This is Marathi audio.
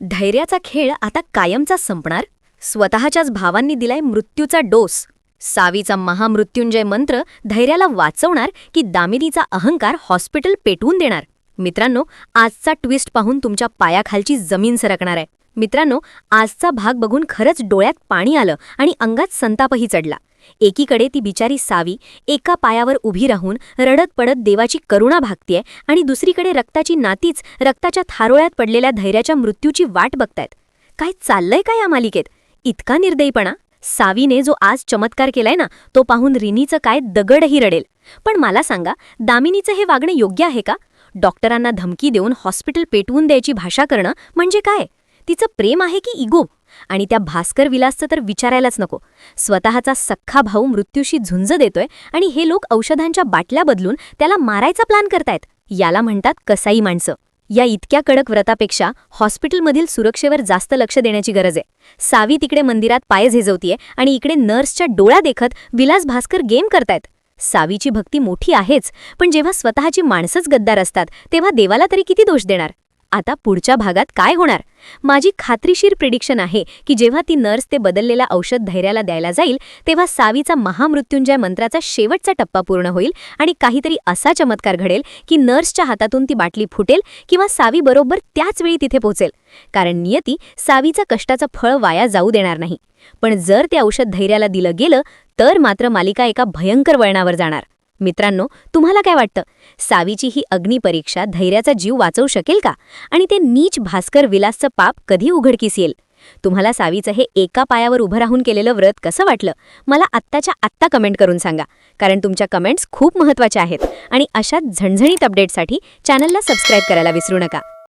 धैर्याचा खेळ आता कायमचा संपणार. स्वतःच्याच भावांनी दिलाय मृत्यूचा डोस. सावीचा महामृत्युंजय मंत्र धैर्याला वाचवणार की दामिनीचा अहंकार हॉस्पिटल पेटवून देणार? मित्रांनो, आजचा ट्विस्ट पाहून तुमच्या पायाखालची जमीन सरकणार आहे. मित्रांनो, आजचा भाग बघून खरंच डोळ्यात पाणी आलं आणि अंगात संतापही चढला. एकीकडे ती बिचारी सावी एका पायावर उभी राहून रडत पडत देवाची करुणा भागतीये आणि दुसरीकडे रक्ताची नातीच रक्ताच्या थारोळ्यात पडलेल्या धैर्याच्या मृत्यूची वाट बघतायत. काय चाललंय का या मालिकेत? इतका निर्दयीपणा? सावीने जो आज चमत्कार केलाय ना, तो पाहून रिनीचं काय दगडही रडेल. पण मला सांगा, दामिनीचं हे वागणं योग्य आहे का? डॉक्टरांना धमकी देऊन हॉस्पिटल पेटवून द्यायची भाषा करणं म्हणजे काय? तिचं प्रेम आहे की इगो? आणि त्या भास्कर विलासचं तर विचारायलाच नको. स्वतःचा सख्खा भाऊ मृत्यूशी झुंज देतोय आणि हे लोक औषधांच्या बाटल्या बदलून त्याला मारायचा प्लॅन करतायत. याला म्हणतात कसाई माणसं. या इतक्या कडक व्रतापेक्षा हॉस्पिटलमधील सुरक्षेवर जास्त लक्ष देण्याची गरज आहे. सावी तिकडे मंदिरात पाय झेजवतीये आणि इकडे नर्सच्या डोळ्या देखत विलास भास्कर गेम करतायत. सावीची भक्ती मोठी आहेच, पण जेव्हा स्वतःची माणसंच गद्दार असतात तेव्हा देवाला तरी किती दोष देणार? आता पुढच्या भागात काय होणार? माझी खात्रीशीर प्रिडिक्शन आहे की जेव्हा ती नर्स ते बदललेला औषध धैर्याला द्यायला जाईल तेव्हा सावीचा महामृत्युंजय मंत्राचा शेवटचा टप्पा पूर्ण होईल आणि काहीतरी असा चमत्कार घडेल की नर्सच्या हातातून ती बाटली फुटेल किंवा सावी बरोबर त्याच वेळी तिथे पोहोचेल. कारण नियती सावीचा कष्टाचं फळ वाया जाऊ देणार नाही. पण जर ते औषध धैर्याला दिलं गेलं तर मात्र मालिका एका भयंकर वळणावर जाणार. मित्रांनो, तुम्हाला काय वाटतं? सावीची ही अग्निपरीक्षा धैर्याचा जीव वाचवू शकेल का? आणि ते नीच भास्कर विलासचं पाप कधी उघडकीस येईल? तुम्हाला सावीचं हे एका पायावर उभं राहून केलेलं व्रत कसं वाटलं? मला आत्ताच्या आत्ता कमेंट करून सांगा, कारण तुमच्या कमेंट्स खूप महत्त्वाच्या आहेत. आणि अशाच झणझणीत अपडेटसाठी चॅनलला सबस्क्राईब करायला विसरू नका.